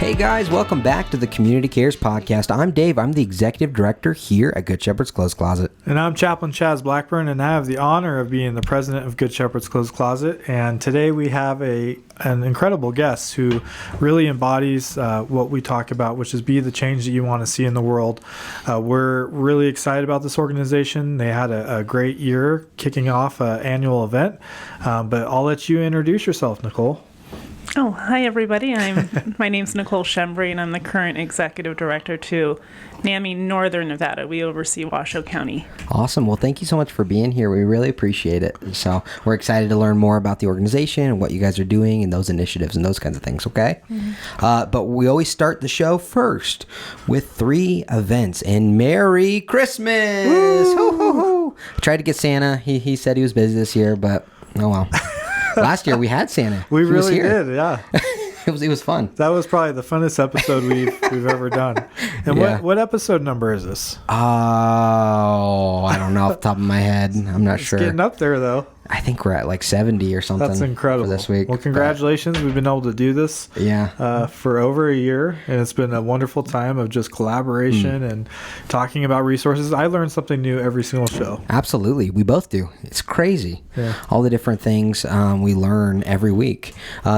Hey guys, welcome back to the Community Cares Podcast. I'm Dave. I'm the Executive Director here at Good Shepherd's Clothes Closet. And I'm Chaplain Chaz Blackburn, and I have the honor of being the President of Good Shepherd's Clothes Closet. And today we have an incredible guest who really embodies what we talk about, which is be the change that you want to see in the world. We're really excited about this organization. They had a great year kicking off an annual event. But I'll let you introduce yourself, Nichole. Oh, hi everybody. My name's Nichole Schember, and I'm the current executive director to NAMI Northern Nevada. We oversee Washoe County. Awesome. Well, thank you so much for being here. We really appreciate it. So we're excited to learn more about the organization and what you guys are doing and those initiatives and those kinds of things, okay? Mm-hmm. But we always start the show first with 3 events. And Merry Christmas! Hoo, hoo, hoo. Tried to get Santa. He said he was busy this year, but oh well. Last year we had Santa. We really did, yeah. It was fun. That was probably the funnest episode we've ever done. And yeah. what episode number is this? Oh, I don't know off the top of my head. I'm not sure. It's getting up there, though. I think we're at like 70 or something. That's incredible. For this week. Well, congratulations. We've been able to do this for over a year, and it's been a wonderful time of just collaboration and talking about resources. I learn something new every single show. Absolutely. We both do. It's crazy. Yeah. All the different things we learn every week.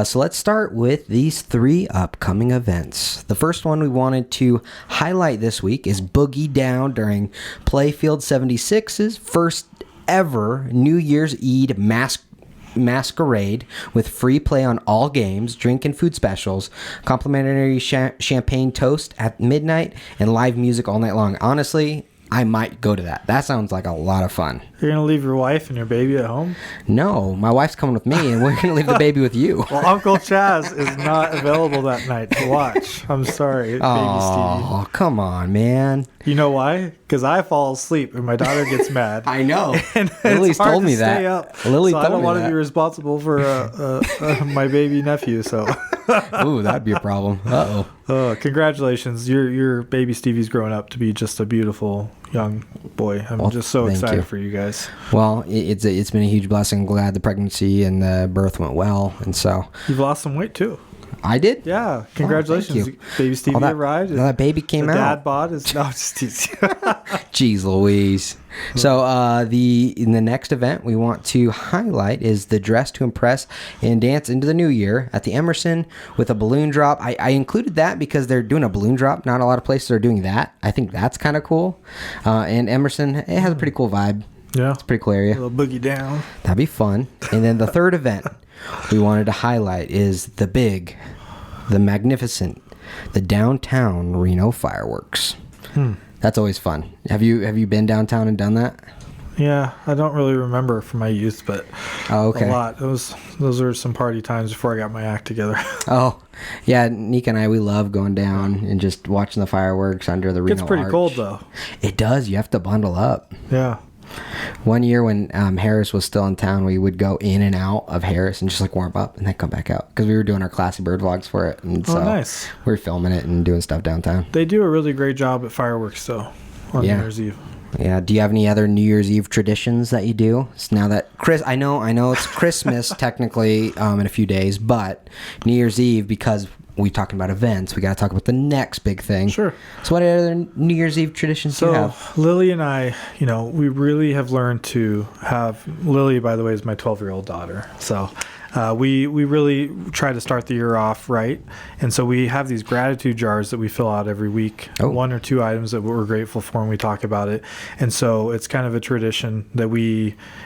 So let's start with these 3 upcoming events. The first one we wanted to highlight this week is Boogie Down during Playfield 76's first ever New Year's Eve masquerade with free play on all games, drink and food specials, complimentary champagne toast at midnight, and live music all night long. Honestly, I might go to that. That sounds like a lot of fun. You're going to leave your wife and your baby at home? No, my wife's coming with me, and we're going to leave the baby with you. Well, Uncle Chaz is not available that night to watch. I'm sorry, baby Stevie. Oh, come on, man. You know why? Because I fall asleep and my daughter gets mad. I know. And Lily's told me that. Lily told me that. I don't want to be responsible for my baby nephew. So. Ooh, that'd be a problem. Uh-oh. Congratulations. Your baby Stevie's growing up to be just a beautiful young boy. I'm just so excited for you guys. Well, it's been a huge blessing. Glad the pregnancy and the birth went well. And so. You've lost some weight too. I did? Yeah. Congratulations. Baby Stevie arrived. That baby came out. Dad bod is no, just Jeez Louise. So in the next event we want to highlight is the Dress to Impress and Dance into the New Year at the Emerson with a balloon drop. I included that because they're doing a balloon drop. Not a lot of places are doing that. I think that's kind of cool. And Emerson, it has a pretty cool vibe. Yeah. It's a pretty cool area. A little boogie down. That'd be fun. And then the third event we wanted to highlight is the big, the magnificent, the downtown Reno fireworks. That's always fun. Have you been downtown and done that? Yeah, I don't really remember from my youth, but a lot. Those are some party times before I got my act together. Oh, yeah. Nika and I, we love going down and just watching the fireworks under the Reno Arch. It's pretty cold, though. It does. You have to bundle up. Yeah. One year when Harris was still in town, we would go in and out of Harris and just like warm up and then come back out because we were doing our classy bird vlogs for it. And so nice. We were filming it and doing stuff downtown. They do a really great job at fireworks, though, on New Year's Eve. Yeah. Do you have any other New Year's Eve traditions that you do? So now that I know it's Christmas technically in a few days, but New Year's Eve, because we're talking about events, we got to talk about the next big thing. Sure. So what other New Year's Eve traditions do you have? So Lily and I, we really have learned to have, Lily, by the way, is my 12-year-old daughter. So we really try to start the year off right. And so we have these gratitude jars that we fill out every week. 1 or 2 items that we're grateful for, and we talk about it. And so it's kind of a tradition that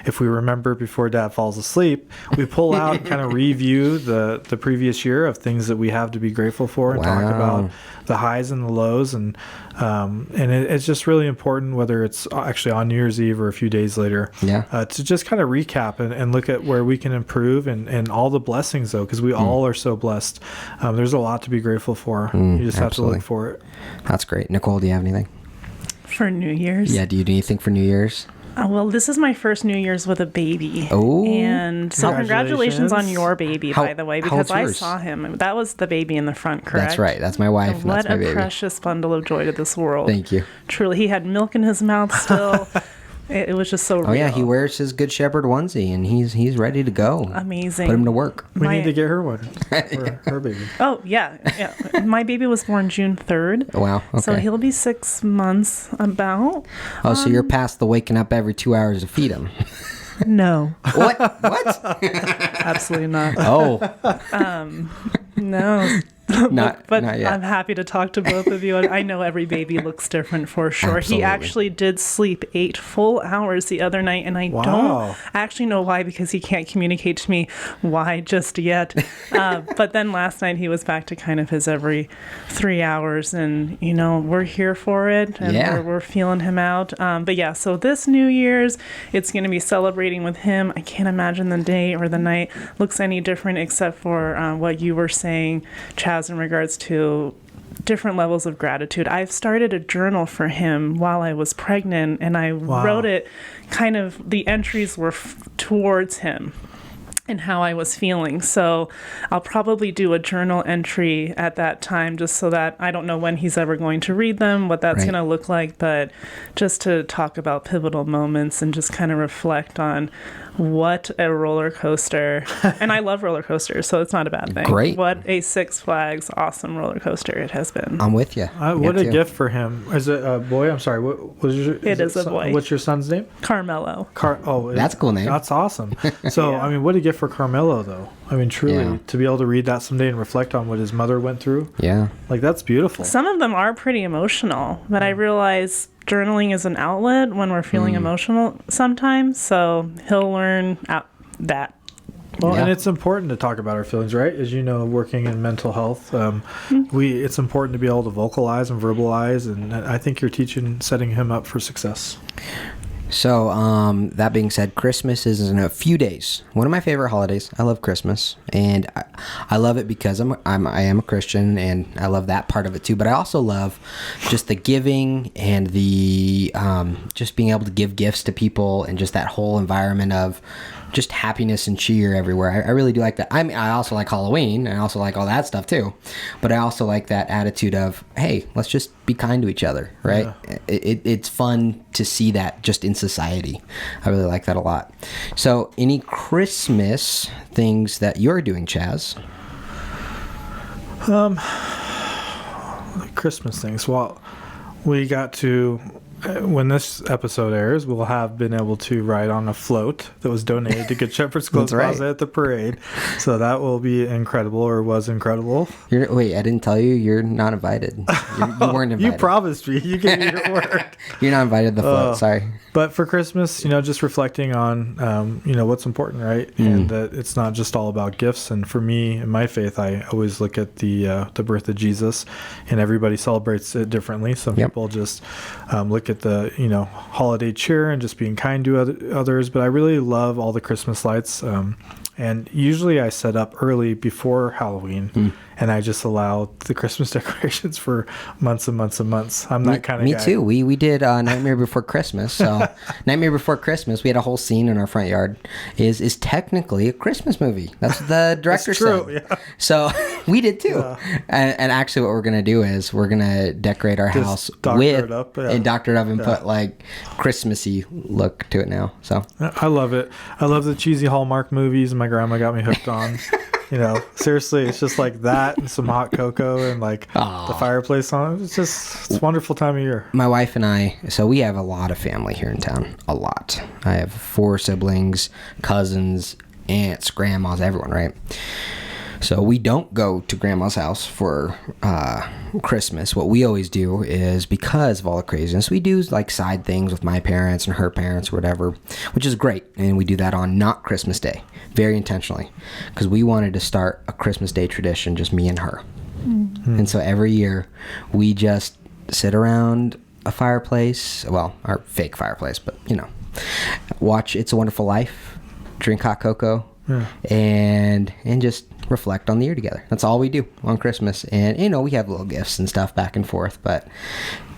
if we remember before Dad falls asleep, we pull out and kind of review the previous year of things that we have to be grateful for and talk about the highs and the lows. And it's just really important, whether it's actually on New Year's Eve or a few days later, to just kind of recap and look at where we can improve and all the blessings, though, because we all are so blessed. There's a lot to be grateful for. You just have to look for it. That's great. Nichole, do you have anything? For New Year's? Yeah, do you do anything for New Year's? Well, this is my first New Year's with a baby. Oh. And so congratulations on your baby, by the way, because I saw him. That was the baby in the front, correct? That's right. That's my wife. And what that's my baby. A precious bundle of joy to this world. Thank you. Truly, he had milk in his mouth still. It was just so real. Oh yeah, he wears his Good Shepherd onesie, and he's ready to go. Amazing. Put him to work. We need to get her one for her baby. Oh, yeah. My baby was born June 3rd. Wow. Okay. So he'll be 6 months about. Oh, so you're past the waking up every 2 hours to feed him. No. What? What? Absolutely not. Oh. No. Not yet. I'm happy to talk to both of you. I know every baby looks different for sure. Absolutely. He actually did sleep 8 full hours the other night, and I don't actually know why, because he can't communicate to me why just yet. But then last night he was back to kind of his every 3 hours, and we're here for it, and we're feeling him out. But yeah, so this New Year's, it's going to be celebrating with him. I can't imagine the day or the night looks any different, except for what you were saying, Chaz, in regards to different levels of gratitude. I've started a journal for him while I was pregnant, and I wrote it, kind of, the entries were towards him and how I was feeling. So I'll probably do a journal entry at that time, just so that I don't know when he's ever going to read them, what that's going to look like, but just to talk about pivotal moments and just kind of reflect on what a roller coaster. And I love roller coasters, so it's not a bad thing. Great. What a Six Flags awesome roller coaster it has been. I'm with you. What a gift for him. Is it a boy? I'm sorry. What was your? It is a boy. What's your son's name? Carmelo. That's a cool name. That's awesome. So, Yeah. I mean, what a gift for Carmelo, though. I mean, truly, to be able to read that someday and reflect on what his mother went through. Yeah. Like, that's beautiful. Some of them are pretty emotional, but I realize journaling is an outlet when we're feeling emotional sometimes, so he'll learn that. Well, and it's important to talk about our feelings, right? As you know, working in mental health, it's important to be able to vocalize and verbalize, and I think you're setting him up for success. So, that being said, Christmas is in a few days. One of my favorite holidays. I love Christmas, and I love it because I am a Christian, and I love that part of it too. But I also love just the giving and the just being able to give gifts to people, and just that whole environment of just happiness and cheer everywhere. I really do like that. I mean, I also like Halloween, and I also like all that stuff too. But I also like that attitude of, hey, let's just be kind to each other, right? Yeah. It's fun to see that just in society. I really like that a lot. So, any Christmas things that you're doing, Chaz? Christmas things. Well, we got to... When this episode airs, we'll have been able to ride on a float that was donated to Good Shepherd's Clothes Closet at the parade. So that will be incredible, or was incredible. Wait, I didn't tell you. You're not invited. You weren't invited. You promised me. You gave me your word. You're not invited to the float. Sorry. But for Christmas, just reflecting on, what's important, right? And that it's not just all about gifts. And for me, in my faith, I always look at the birth of Jesus, and everybody celebrates it differently. Some people just look at the holiday cheer and just being kind to others, but I really love all the Christmas lights, and usually I set up early before Halloween, and I just allow the Christmas decorations for months and months and months. I'm that kind of guy. Me too. We did Nightmare Before Christmas. So Nightmare Before Christmas, we had a whole scene in our front yard. Is technically a Christmas movie. That's what the director said. Yeah. So we did too. Yeah. And actually, what we're gonna do is we're gonna decorate our house and doctor it up and put like Christmassy look to it now. So I love it. I love the cheesy Hallmark movies. My grandma got me hooked on. Seriously, it's just like that and some hot cocoa and like the fireplace on. It's a wonderful time of year. My wife and I, so we have a lot of family here in town. A lot. I have 4 siblings, cousins, aunts, grandmas, everyone, right? So we don't go to grandma's house for Christmas. What we always do is, because of all the craziness, we do like side things with my parents and her parents or whatever, which is great. And we do that on not Christmas Day, very intentionally, because we wanted to start a Christmas Day tradition, just me and her. Mm-hmm. And so every year we just sit around a fireplace, well, our fake fireplace, but watch It's a Wonderful Life, drink hot cocoa, and just reflect on the year together. That's all we do on Christmas. And we have little gifts and stuff back and forth, but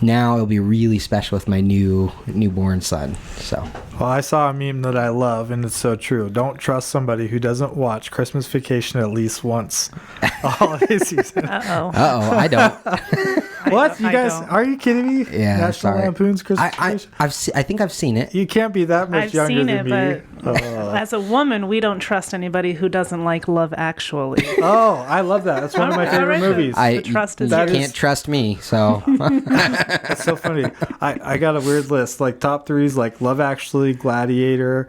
now it'll be really special with my newborn son. So, well, I saw a meme that I love, and it's so true. Don't trust somebody who doesn't watch Christmas Vacation at least once a holiday season. Uh-oh, I don't. What? You guys, are you kidding me? Yeah, National Lampoon's Christmas I think I've seen it. You can't be that much younger than me. But as a woman, we don't trust anity who doesn't like Love Actually. Oh, I love that. That's one of my favorite movies. You can't trust me, so. That's so funny. I got a weird list, like top threes, like Love Actually, Gladiator,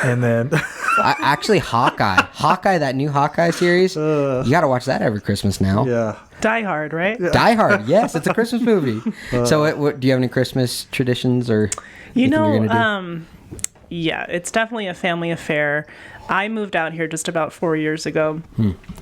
and then... Actually, Hawkeye, that new Hawkeye series, you got to watch that every Christmas now. Yeah. Die Hard, right? Yeah. Die Hard, yes, it's a Christmas movie. So do you have any Christmas traditions or... Yeah, it's definitely a family affair. I moved out here just about 4 years ago.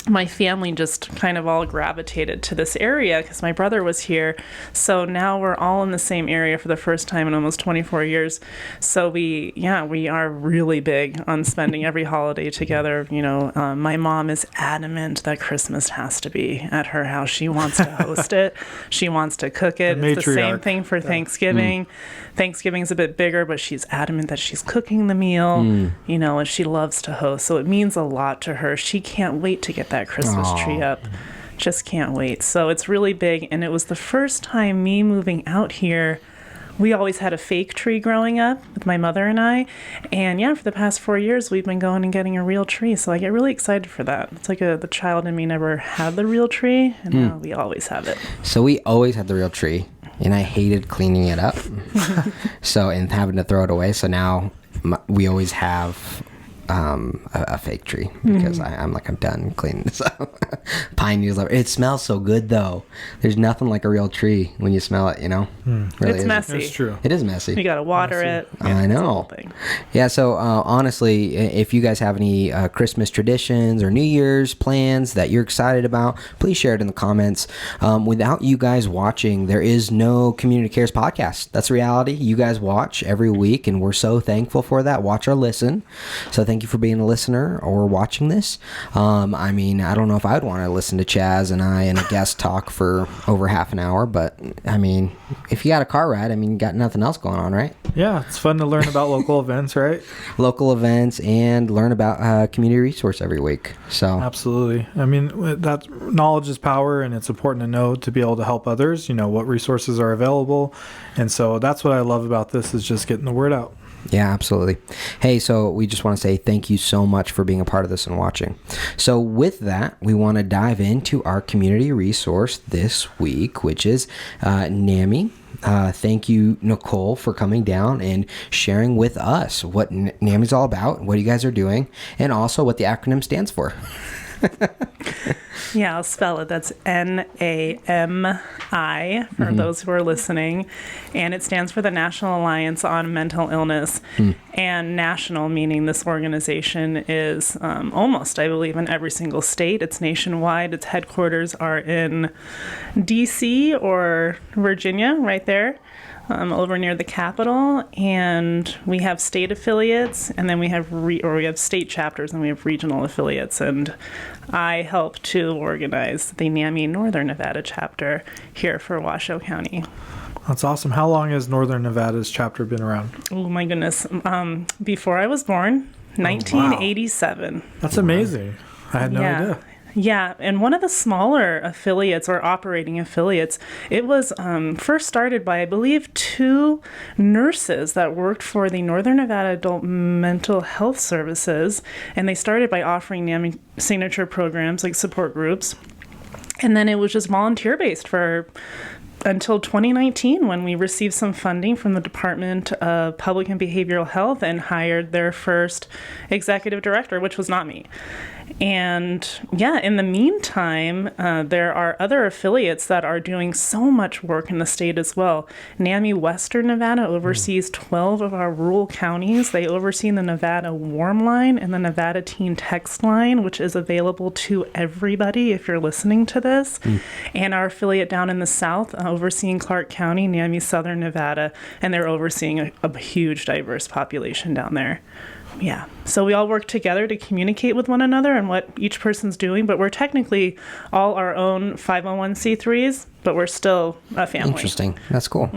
My family just kind of all gravitated to this area because my brother was here. So now we're all in the same area for the first time in almost 24 years. So we are really big on spending every holiday together. My mom is adamant that Christmas has to be at her house. She wants to host it. She wants to cook it. It's the same thing for Thanksgiving. Thanksgiving's a bit bigger, but she's adamant that she's cooking the meal, and she loves to host. So it means a lot to her. She can't wait to get that Christmas tree up. Just can't wait. So it's really big. And it was the first time me moving out here. We always had a fake tree growing up with my mother and I. And for the past 4 years, we've been going and getting a real tree. So I get really excited for that. It's like the child in me never had the real tree, and now we always have it. So we always had the real tree, and I hated cleaning it up. And having to throw it away. So now we always have a fake tree because I'm done cleaning this up. Pine needles. It smells so good though. There's nothing like a real tree when you smell it. Really it's messy. It's true. It is messy. You gotta water it. I know. Yeah. So honestly, if you guys have any Christmas traditions or New Year's plans that you're excited about, please share it in the comments. Without you guys watching, there is no Community Cares podcast. That's reality. You guys watch every week, and we're so thankful for that. Watch or listen. So thank you for being a listener or watching this. I don't know if I'd want to listen to Chaz and I and a guest talk for over half an hour, but if you got a car ride, you got nothing else going on, right? Yeah, it's fun to learn about local events, right? Local events and learn about community resource every week. So absolutely. That knowledge is power, and it's important to know to be able to help others. What resources are available, and so that's what I love about this is just getting the word out. Yeah, absolutely. Hey, so we just want to say thank you so much for being a part of this and watching. So with that, we want to dive into our community resource this week, which is NAMI. Thank you, Nichole, for coming down and sharing with us what NAMI's all about, what you guys are doing, and also what the acronym stands for. Yeah, I'll spell it. That's NAMI for those who are listening. And it stands for the National Alliance on Mental Illness. And national, meaning this organization is almost, I believe, in every single state. It's nationwide. Its headquarters are in D.C. or Virginia, right there. Over near the Capitol, and we have state affiliates, and then we have we have state chapters, and we have regional affiliates. And I help to organize the NAMI Northern Nevada chapter here for Washoe County. That's awesome. How long has Northern Nevada's chapter been around? Oh my goodness! Before I was born, 1987. Wow. That's amazing. I had no idea. Yeah, and one of the smaller affiliates or operating affiliates, it was first started by, I believe, 2 nurses that worked for the Northern Nevada Adult Mental Health Services, and they started by offering NAMI signature programs like support groups, and then it was just volunteer-based for until 2019 when we received some funding from the Department of Public and Behavioral Health and hired their first executive director, which was not me. And in the meantime, there are other affiliates that are doing so much work in the state as well. NAMI Western Nevada oversees 12 of our rural counties. They oversee the Nevada Warm Line and the Nevada Teen Text Line, which is available to everybody if you're listening to this. And our affiliate down in the south, overseeing Clark County, NAMI Southern Nevada, and they're overseeing a huge diverse population down there. Yeah. So we all work together to communicate with one another and what each person's doing, but we're technically all our own 501c3s, but we're still a family. Interesting. That's cool.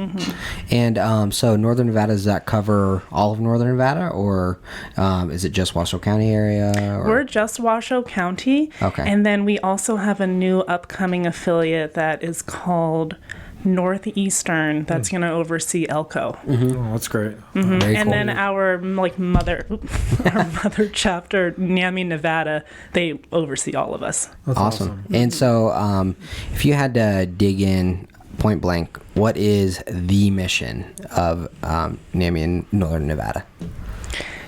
And so Northern Nevada, does that cover all of Northern Nevada, or is it just Washoe County area? Or? We're just Washoe County. Okay. And then we also have a new upcoming affiliate that is called Northeastern that's going to oversee Elko. Oh, that's great. And cool. then our mother chapter, NAMI Nevada, they oversee all of us. That's awesome. And so if you had to dig in point blank, what is the mission of NAMI in Northern Nevada?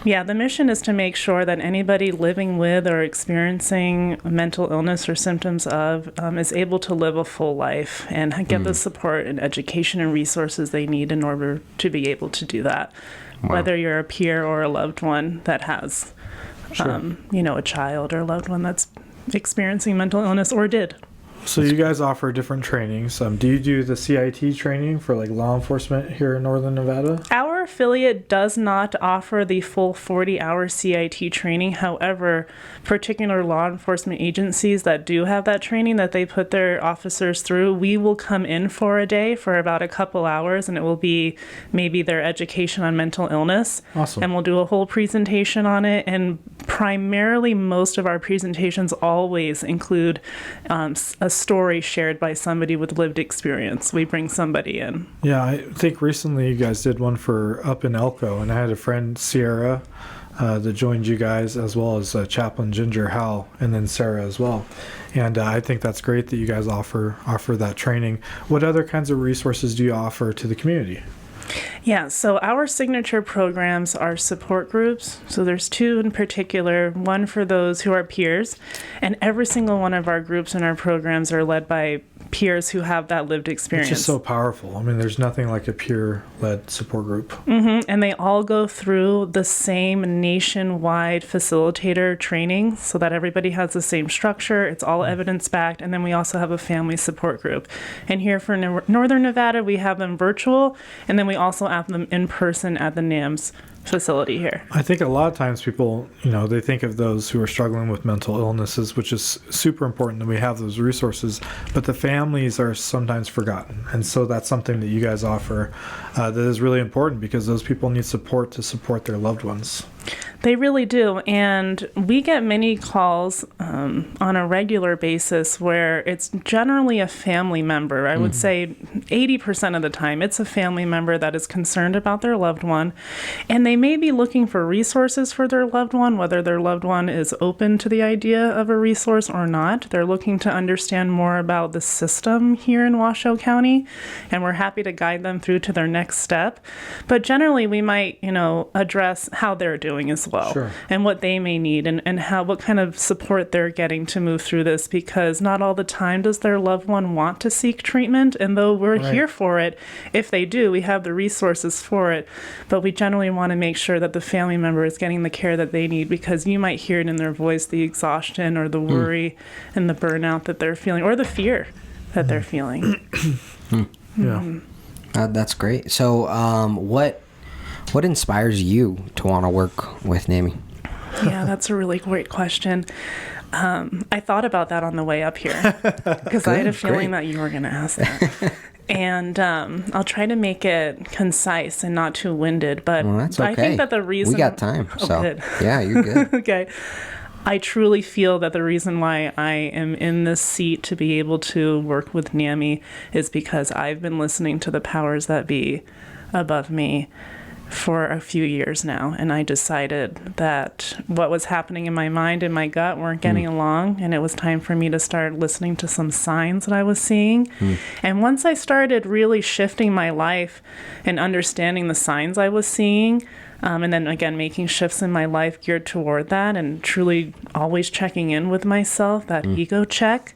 Yeah, the mission is to make sure that anybody living with or experiencing mental illness or symptoms of is able to live a full life and get the support and education and resources they need in order to be able to do that. Wow. Whether you're a peer or a loved one that has, a child or a loved one that's experiencing mental illness or did. So you guys offer different trainings. Do you do the CIT training for like law enforcement here in Northern Nevada? Our affiliate does not offer the full 40-hour CIT training. However, particular law enforcement agencies that do have that training that they put their officers through, we will come in for a day for about a couple hours, and it will be maybe their education on mental illness. Awesome. And we'll do a whole presentation on it. And primarily, most of our presentations always include a story shared by somebody with lived experience. We bring somebody in. Yeah, I think recently you guys did one for up in Elko, and I had a friend, Sierra, that joined you guys, as well as Chaplain Ginger Howell, and then Sarah as well. And I think that's great that you guys offer that training. What other kinds of resources do you offer to the community? Yeah, so our signature programs are support groups. So there's two in particular, one for those who are peers, and every single one of our groups and our programs are led by peers who have that lived experience. It's just so powerful. I mean, there's nothing like a peer-led support group. And they all go through the same nationwide facilitator training so that everybody has the same structure. It's all evidence-backed. And then we also have a family support group. And here for Northern Nevada, we have them virtual, and then we also have them in person at the NAMS facility here. I think a lot of times people, they think of those who are struggling with mental illnesses, which is super important that we have those resources, but the families are sometimes forgotten. And so that's something that you guys offer that is really important, because those people need support to support their loved ones. They really do. And we get many calls on a regular basis where it's generally a family member. I would say 80% of the time it's a family member that is concerned about their loved one. And they may be looking for resources for their loved one, whether their loved one is open to the idea of a resource or not. They're looking to understand more about the system here in Washoe County, and we're happy to guide them through to their next step. But generally we might, address how they're doing as well. Sure. And what they may need, and what kind of support they're getting to move through this, because not all the time does their loved one want to seek treatment. And though we're here for it, if they do, we have the resources for it. But we generally want to make sure that the family member is getting the care that they need, because you might hear it in their voice, the exhaustion or the worry and the burnout that they're feeling, or the fear that they're feeling. Yeah. That's great. So what inspires you to want to work with NAMI? Yeah, that's a really great question. I thought about that on the way up here, because I had a feeling that you were going to ask that. And I'll try to make it concise and not too winded. But that's okay. I think that the reason... We got time. So good. Yeah, you're good. Okay. I truly feel that the reason why I am in this seat to be able to work with NAMI is because I've been listening to the powers that be above me for a few years now, and I decided that what was happening in my mind and my gut weren't getting along, and it was time for me to start listening to some signs that I was seeing. And once I started really shifting my life and understanding the signs I was seeing, and then again making shifts in my life geared toward that, and truly always checking in with myself, that ego check,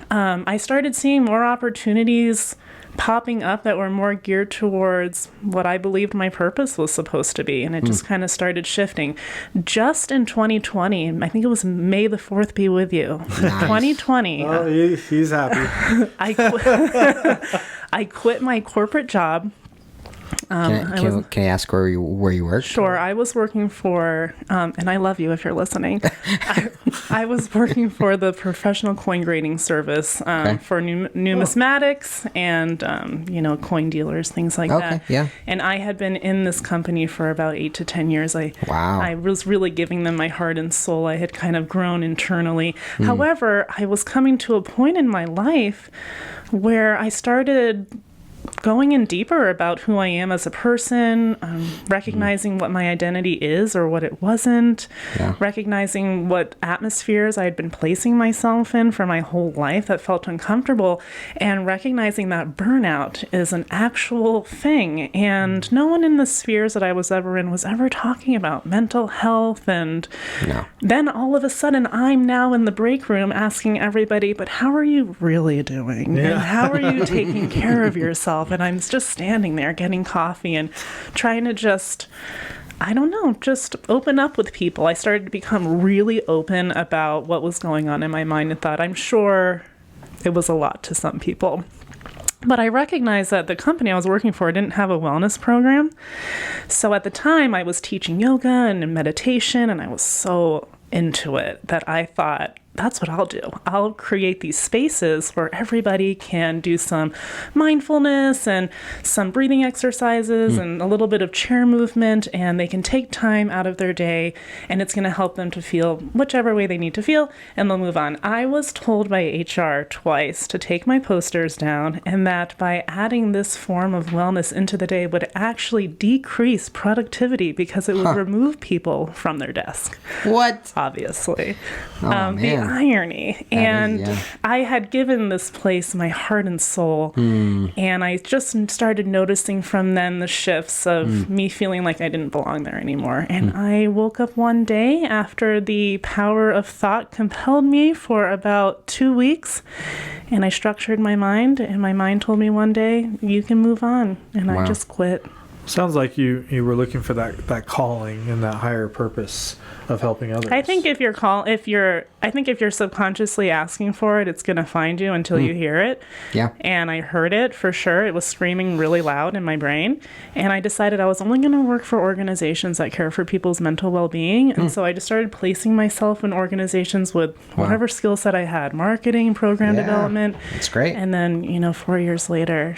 I started seeing more opportunities popping up that were more geared towards what I believed my purpose was supposed to be. And it just kind of started shifting. Just in 2020, I think it was May the 4th be with you. Nice. 2020. Oh, he's happy. I quit my corporate job. Can I ask where you worked? Sure. I was working for, and I love you if you're listening, I was working for the professional coin grading service for numismatics and, coin dealers, things like that. Yeah. And I had been in this company for about 8 to 10 years. I was really giving them my heart and soul. I had kind of grown internally. However, I was coming to a point in my life where I started going in deeper about who I am as a person, recognizing what my identity is or what it wasn't, recognizing what atmospheres I had been placing myself in for my whole life that felt uncomfortable, and recognizing that burnout is an actual thing. And no one in the spheres that I was ever in was ever talking about mental health. And then all of a sudden, I'm now in the break room asking everybody, but how are you really doing? Yeah. And how are you taking care of yourself? And I'm just standing there getting coffee and trying to just open up with people. I started to become really open about what was going on in my mind and thought, I'm sure it was a lot to some people. But I recognized that the company I was working for didn't have a wellness program. So at the time, I was teaching yoga and meditation, and I was so into it that I thought, that's what I'll do. I'll create these spaces where everybody can do some mindfulness and some breathing exercises and a little bit of chair movement, and they can take time out of their day, and it's going to help them to feel whichever way they need to feel, and they'll move on. I was told by HR twice to take my posters down, and that by adding this form of wellness into the day would actually decrease productivity because it would remove people from their desk. What? Obviously. Oh, man. Irony. And I had given this place my heart and soul, and I just started noticing from then the shifts of me feeling like I didn't belong there anymore. And I woke up one day after the power of thought compelled me for about 2 weeks, and I structured my mind, and my mind told me one day, you can move on. And I just quit. Sounds like you were looking for that calling and that higher purpose of helping others. I think if you're subconsciously asking for it, it's going to find you until you hear it. Yeah. And I heard it for sure. It was screaming really loud in my brain. And I decided I was only going to work for organizations that care for people's mental well-being. And so I just started placing myself in organizations with whatever skill set I had, marketing, program development. That's great. And then, 4 years later,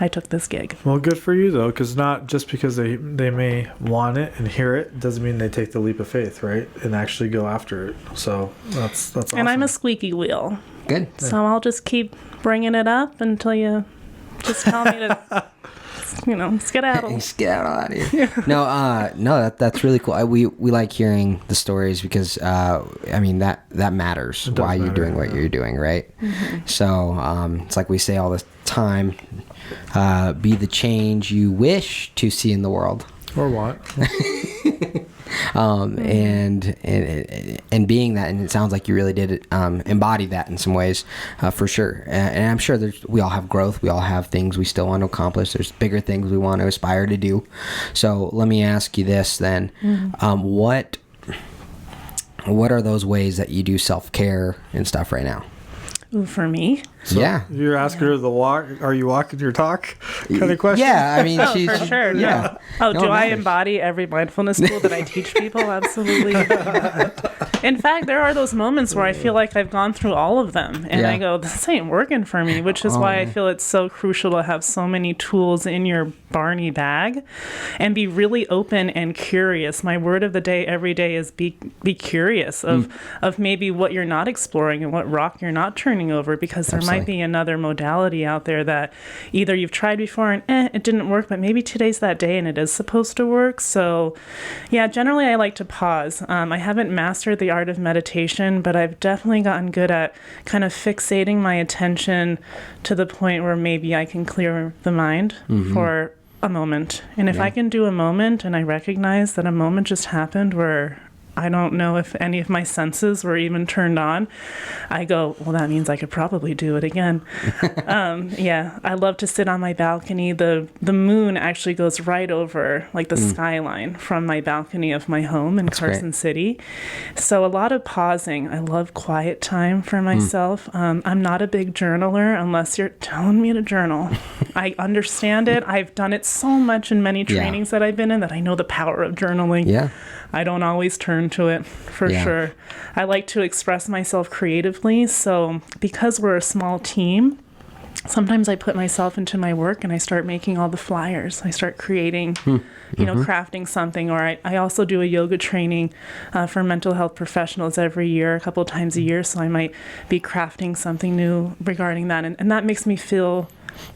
I took this gig. Well, good for you, though, because not just because they may want it and hear it doesn't mean they take the leap of faith, right? And actually go after it. So that's awesome. And I'm a squeaky wheel. Good. So I'll just keep bringing it up until you just tell me to, skedaddle. Skedaddle out of here. No, that's really cool. We like hearing the stories because, that matters why you're doing what you're doing, right? Mm-hmm. So it's like we say all the time, be the change you wish to see in the world. Or what? And being that, and it sounds like you really did embody that in some ways, for sure. And I'm sure we all have growth. We all have things we still want to accomplish. There's bigger things we want to aspire to do. So let me ask you this then. What are those ways that you do self-care and stuff right now? Ooh, for me? So you're asking her the walk, are you walking your talk kind of question? Yeah, I mean, for sure. Yeah. No. Do I embody every mindfulness tool that I teach people? Absolutely. In fact, there are those moments where I feel like I've gone through all of them and I go, this ain't working for me, which is why I feel it's so crucial to have so many tools in your Barney bag and be really open and curious. My word of the day every day is be curious of maybe what you're not exploring and what rock you're not turning over, because there might be another modality out there that either you've tried before and it didn't work, but maybe today's that day and it is supposed to work. So generally I like to pause. I haven't mastered the art of meditation, but I've definitely gotten good at kind of fixating my attention to the point where maybe I can clear the mind for a moment. And if I can do a moment and I recognize that a moment just happened where I don't know if any of my senses were even turned on, I go, well, that means I could probably do it again. I love to sit on my balcony. The moon actually goes right over like the skyline from my balcony of my home in Carson City. So a lot of pausing. I love quiet time for myself. I'm not a big journaler unless you're telling me to journal. I understand it. I've done it so much in many trainings that I've been in that I know the power of journaling. Yeah. I don't always turn to it, for sure. I like to express myself creatively. So because we're a small team, sometimes I put myself into my work and I start making all the flyers. I start creating, crafting something. Or I also do a yoga training for mental health professionals every year, a couple of times a year. So I might be crafting something new regarding that. And that makes me feel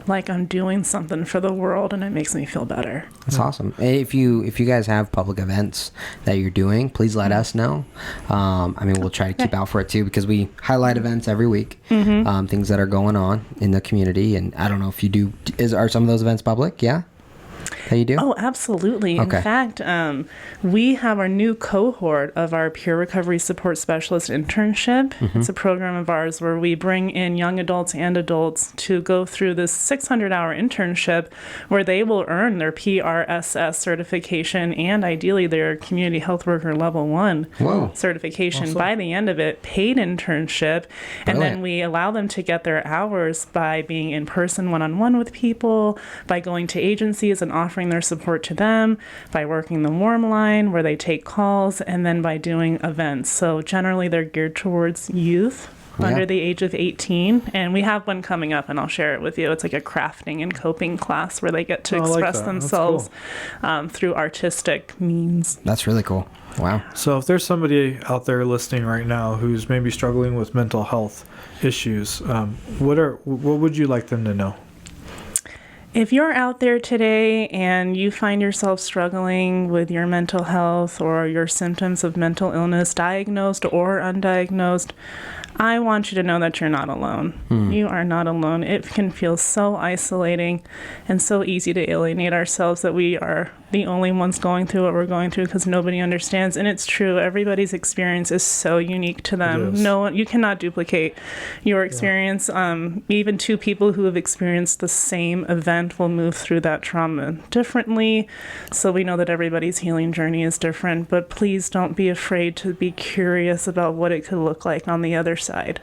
like I'm doing something for the world, and it makes me feel better. That's awesome. If you guys have public events that you're doing, please let us know. We'll try to keep out for it too, because we highlight events every week, things that are going on in the community. And I don't know if you do. Are some of those events public? Yeah. That you do? Oh, absolutely. Okay. In fact, we have our new cohort of our Peer Recovery Support Specialist internship. It's a program of ours where we bring in young adults and adults to go through this 600-hour internship where they will earn their PRSS certification and ideally their Community Health Worker Level 1 certification. Awesome. By the end of it, paid internship. And then we allow them to get their hours by being in person one-on-one with people, by going to agencies and offering their support to them, by working the warm line where they take calls, and then by doing events. So generally they're geared towards youth under the age of 18, and we have one coming up, and I'll share it with you. It's like a crafting and coping class where they get to express themselves through artistic means. That's really cool. Wow. So if there's somebody out there listening right now who's maybe struggling with mental health issues, what would you like them to know? If you're out there today and you find yourself struggling with your mental health or your symptoms of mental illness, diagnosed or undiagnosed, I want you to know that you're not alone. You are not alone. It can feel so isolating and so easy to alienate ourselves that we are the only ones going through what we're going through because nobody understands. And it's true. Everybody's experience is so unique to them. No one, you cannot duplicate your experience. Even two people who have experienced the same event will move through that trauma differently. So we know that everybody's healing journey is different. But please don't be afraid to be curious about what it could look like on the other side.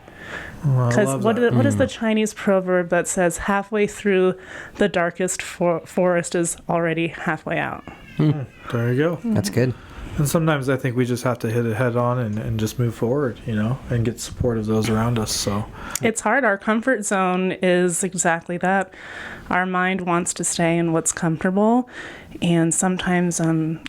Because what is the Chinese proverb that says halfway through the darkest forest is already halfway out? There you go. That's good. And sometimes I think we just have to hit it head on and just move forward, and get support of those around us. So it's hard. Our comfort zone is exactly that. Our mind wants to stay in what's comfortable, and sometimes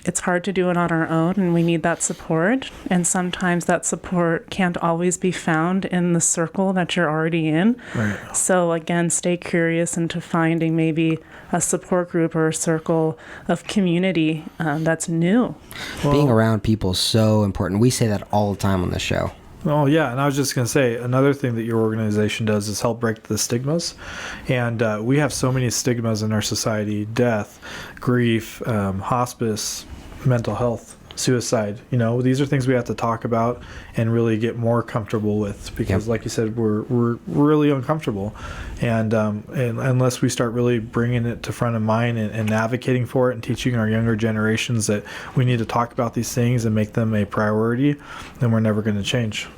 it's hard to do it on our own, and we need that support. And sometimes that support can't always be found in the circle that you're already in. Right. So again, stay curious into finding maybe a support group or a circle of community that's new. Being around people is so important. We say that all the time on the show. Oh, yeah. And I was just going to say, another thing that your organization does is help break the stigmas. And we have so many stigmas in our society: death, grief, hospice, mental health, suicide. These are things we have to talk about and really get more comfortable with, because like you said, we're really uncomfortable. And unless we start really bringing it to front of mind and advocating for it and teaching our younger generations that we need to talk about these things and make them a priority, then we're never going to change.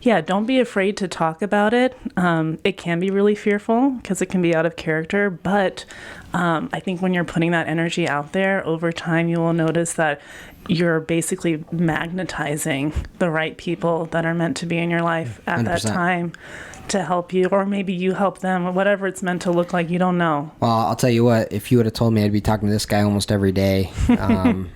Yeah, don't be afraid to talk about it. It can be really fearful because it can be out of character, but I think when you're putting that energy out there, over time you will notice that you're basically magnetizing the right people that are meant to be in your life at 100%. That time to help you, or maybe you help them, or whatever it's meant to look like. You don't know. Well, I'll tell you what, if you would have told me I'd be talking to this guy almost every day 2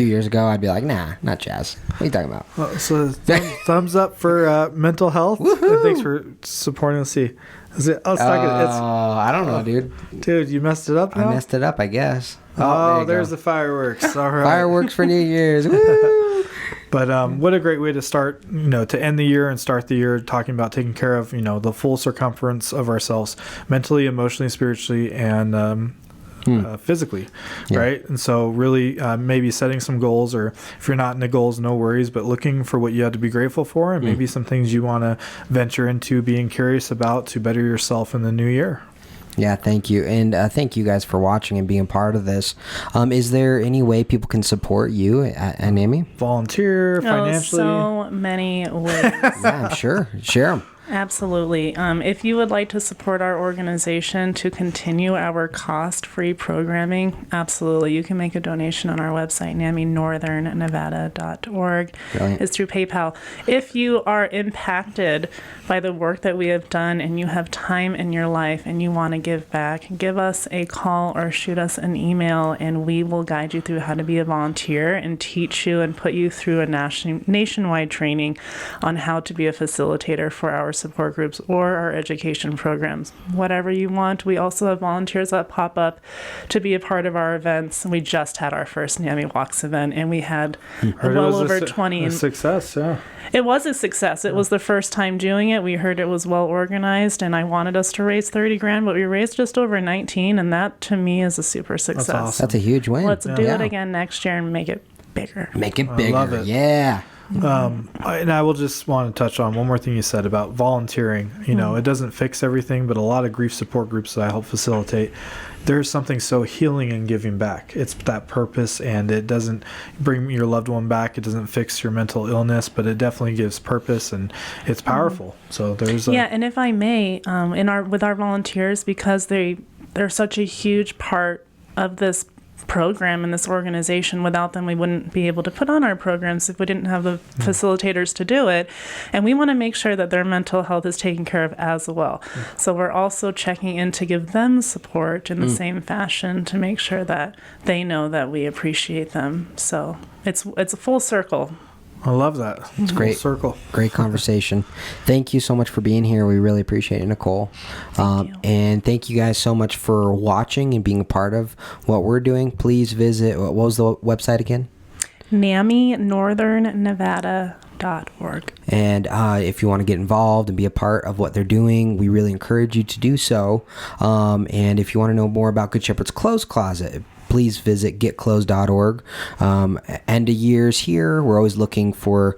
years ago, I'd be like, nah, not jazz. What are you talking about? So thumbs up for mental health. And thanks for supporting us. Is it? Oh, I don't know, dude. Dude, you messed it up now? I messed it up, I guess. There's the fireworks. All right. Fireworks for New Year's. Woo! But what a great way to start, to end the year and start the year talking about taking care of, the full circumference of ourselves, mentally, emotionally, spiritually, and physically, right? And so really maybe setting some goals, or if you're not into goals, no worries, but looking for what you have to be grateful for, and maybe some things you want to venture into being curious about to better yourself in the new year. Yeah, thank you. And thank you guys for watching and being part of this. Is there any way people can support you at NAMI? Volunteer, financially? So many ways. Yeah, I'm sure. Share them. Absolutely. If you would like to support our organization to continue our cost-free programming, absolutely. You can make a donation on our website, NAMInorthernnevada.org. It's through PayPal. If you are impacted by the work that we have done and you have time in your life and you want to give back, give us a call or shoot us an email, and we will guide you through how to be a volunteer and teach you and put you through a nationwide training on how to be a facilitator for our support groups or our education programs. Whatever you want. We also have volunteers that pop up to be a part of our events. We just had our first NAMI Walks event, and we had well over 20. A success, yeah. It was a success. It was the first time doing it. We heard it was well organized, and I wanted us to raise 30 grand, but we raised just over 19, and that to me is a super success. That's awesome. That's a huge win. Let's do it again next year and make it bigger. Make it bigger. I love it. Yeah. And I will just want to touch on one more thing you said about volunteering. You know, it doesn't fix everything, but a lot of grief support groups that I help facilitate, there's something so healing in giving back. It's that purpose, and it doesn't bring your loved one back. It doesn't fix your mental illness, but it definitely gives purpose, and it's powerful. So there's and if I may, with our volunteers, because they're such a huge part of this program and this organization. Without them, we wouldn't be able to put on our programs if we didn't have the facilitators to do it. And we want to make sure that their mental health is taken care of as well. So we're also checking in to give them support in the same fashion to make sure that they know that we appreciate them. So it's a full circle. I love that. It's great. Full circle. Great conversation. Thank you so much for being here. We really appreciate it, Nichole. Thank you. And thank you guys so much for watching and being a part of what we're doing. Please visit, what was the website again? NAMI northernnevada.org. And if you want to get involved and be a part of what they're doing, we really encourage you to do so. And if you want to know more about Good Shepherd's Clothes Closet, please visit getclothes.org. End of years here, we're always looking for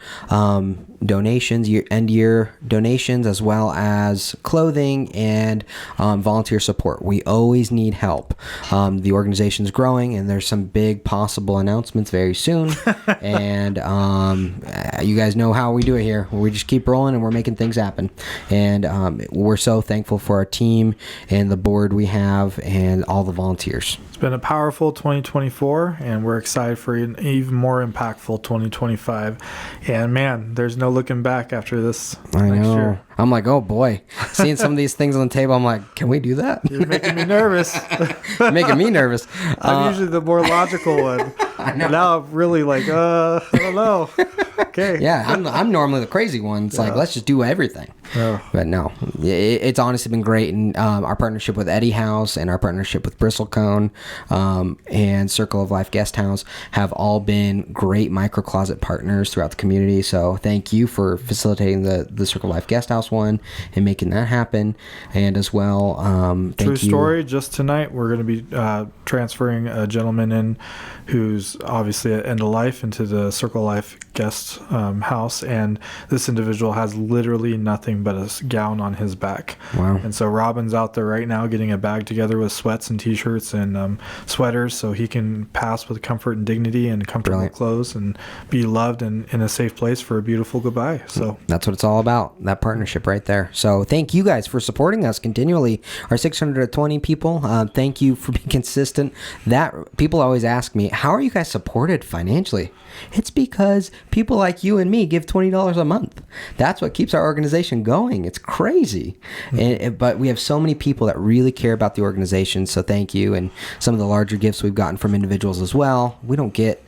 donations, end year donations, as well as clothing and volunteer support. We always need help. The organization's growing, and there's some big possible announcements very soon. And you guys know how we do it here. We just keep rolling, and we're making things happen. And we're so thankful for our team and the board we have and all the volunteers. It's been a powerful 2024, and we're excited for an even more impactful 2025. And man, there's no looking back after this next year. I'm like, oh boy, seeing some of these things on the table, I'm like, can we do that? You're making me nervous. Making me nervous. I'm usually the more logical one. I know. Now I'm really like, I don't know. Okay. Yeah, I'm normally the crazy one. It's like, let's just do everything. Yeah. But no, it's honestly been great. And our partnership with Eddie House and our partnership with Bristlecone and Circle of Life Guest House have all been great micro closet partners throughout the community. So thank you for facilitating the Circle of Life Guest House one and making that happen. And as well, True story, just tonight we're going to be transferring a gentleman in who's obviously at end of life into the Circle of Life Guest house, and this individual has literally nothing but a gown on his back. Wow. And so Robin's out there right now getting a bag together with sweats and t-shirts and sweaters so he can pass with comfort and dignity and comfortable clothes and be loved and in a safe place for a beautiful goodbye. So that's what it's all about, that partnership right there. So thank you guys for supporting us continually. Our 620 people, thank you for being consistent. That people always ask me, how are you guys supported financially? It's because people like you and me give $20 a month. That's what keeps our organization going. It's crazy. But we have so many people that really care about the organization, so thank you. And some of the larger gifts we've gotten from individuals as well. We don't get...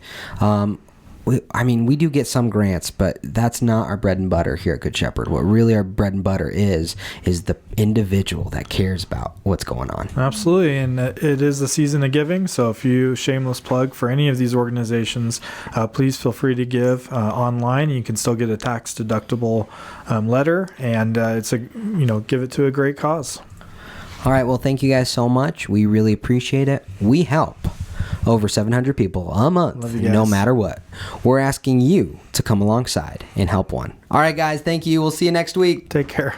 we do get some grants, but that's not our bread and butter here at Good Shepherd. What really our bread and butter is the individual that cares about what's going on. Absolutely, and it is the season of giving, so if you shameless plug for any of these organizations, please feel free to give online. You can still get a tax-deductible letter, and give it to a great cause. All right, well, thank you guys so much. We really appreciate it. We help over 700 people a month, no matter what. We're asking you to come alongside and help one. All right, guys, thank you. We'll see you next week. Take care.